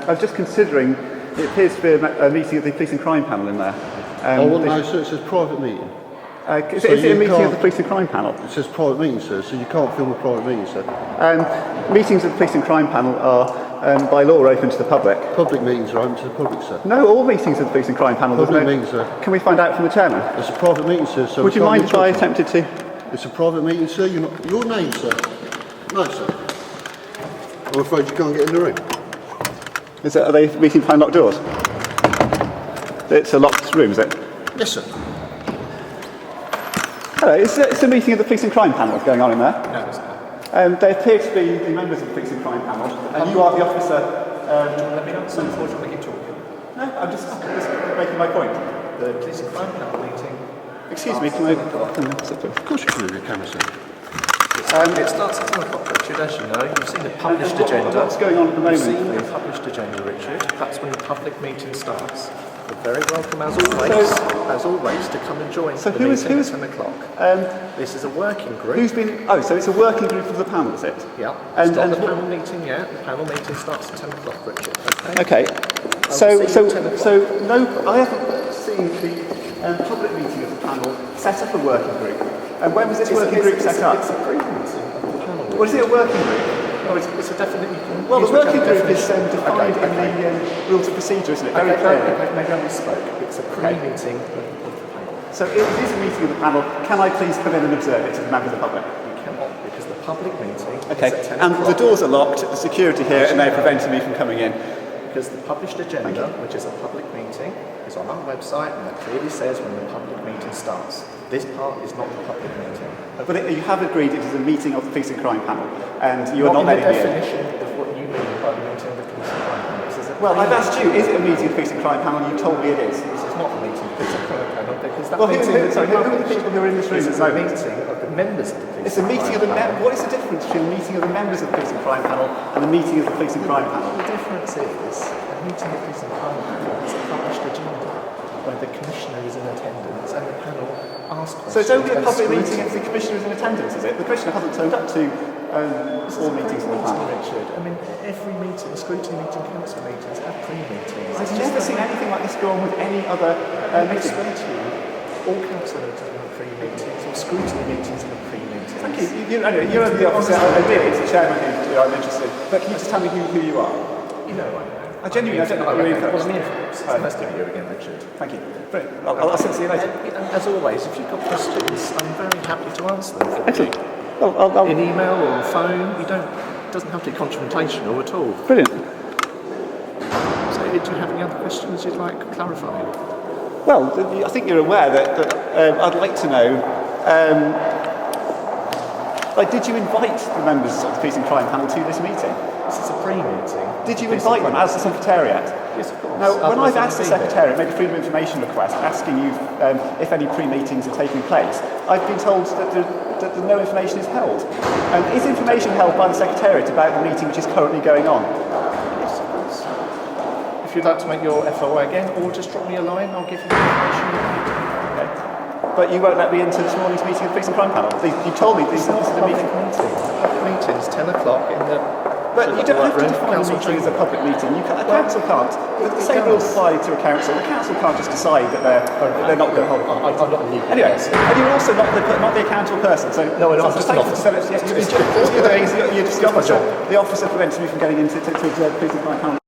I was just considering, it appears to be a meeting of the police and crime panel in there. No, sir, it says private meeting. Is it a meeting of the police and crime panel? It says private meeting, sir, so you can't film a private meeting, sir. Meetings of the police and crime panel are, by law, open to the public. Public meetings are open to the public, sir. No, all meetings of the police and crime panel. Public meetings, sir. Can we find out from the chairman? It's a private meeting, sir. So would you mind if I attempted to? It's a private meeting, sir. You're not, your name, sir? No, sir. I'm afraid you can't get in the room. Are they meeting behind locked doors? It's a locked room, is it? Yes, sir. Hello, it's a meeting of the police and crime panel going on in there. No, it's not. They appear to be the members of the police and crime panel, and you are the officer. Let me answer before you keep talking. No, I'm just making my point. The police and crime panel meeting. Excuse me, can I? Of course you can move your camera, sir. It starts at 10 o'clock, Richard, as you know. You've seen the published agenda. What's going on at the moment? You've seen the published agenda, Richard. That's when the public meeting starts. You're very welcome, as always, to come and join the meeting at 10 o'clock. This is a working group. So it's a working group of the panel, is it? Yeah. It's not the panel meeting yet. The panel meeting starts at 10 o'clock, Richard. Okay. So no, I haven't seen the public meeting of the panel set up a working group. And when was this working group set up? It's a pre-meeting of the panel. What is it, a working group? No, it's a definite. Well, the working group is defined in the rules of procedure, isn't it? Very clear. Okay, maybe I misspoke. It's a pre-meeting of the panel. So if it is a meeting of the panel, can I please come in and observe it to the members of the public? You cannot, because the public meeting is Okay, at 10 and o'clock. the doors are locked, the security here, and they're preventing me from coming in. Because the published agenda, which is a public meeting, is on our website, and that clearly says when the public meeting starts. This part is not the public meeting. But you have agreed it is a meeting of the police and crime panel, and you are not letting me in. definition of what you mean by the meeting of the police and crime panel. Well, I've asked you, is it a meeting of the police and crime panel, and you told me it is. This is not a meeting of the police and crime panel, because that Well, meeting who are the people who are in this room at is the a moment? meeting of the members of the police It's a and meeting crime of the panel. what is the difference between a meeting of the members of the police and crime panel and a meeting of the police and crime panel? The difference is a meeting of the police and crime panel is a published agenda where the commissioner is in attendance and the panel asks questions. So it's only a and public meeting scrutiny. if the commissioner is in attendance, is it? The commissioner hasn't turned up to all meetings of the panel. Richard. I mean, every meeting, scrutiny meeting, council meetings have pre-meetings. I've never seen anything like this go on with any other meeting. All council meetings have pre-meetings, or scrutiny meetings have pre-meetings. Thank you. Anyway, you're the officer. Ideally, it's the chairman who I'm interested in. But can you just tell me who you are? You know I know. I genuinely don't know who you're Well, first. I'm here first. It's nice to meet you again, Richard. Thank you. Brilliant. I'll see you later. And as always, if you've got questions, I'm very happy to answer them for you. Excellent. I'll In email or on phone, it doesn't have to be confrontational at all. Brilliant. So, do you have any other questions you'd like clarifying? Well, I think you're aware that I'd like to know, did you invite the members of the police and crime panel to this meeting? This is a pre-meeting. Did you invite them as the Secretariat? Yes, of course. Now, when I've asked the Otherwise, Secretariat, made a Freedom of Information request asking you if any pre-meetings are taking place, I've been told that no information is held. Is information held by the Secretariat about the meeting which is currently going on? yes, of course. If you'd like to make your FOI again, or just drop me a line, I'll give you the information you need. Okay. But you won't let me into this morning's meeting of the Police and Crime Panel. You told me this is the meeting. The public meeting is 10 o'clock in the... But you don't have to define a meeting as a public meeting. A council can't. The same rules apply to a council. The council can't just decide that they're not going to hold. I'm not a legal Anyway, person. and you're also not the accountable person. So No, I'm just an officer. All you're doing is you're just the officer. The officer prevents me from getting into to observe the police and crime panel.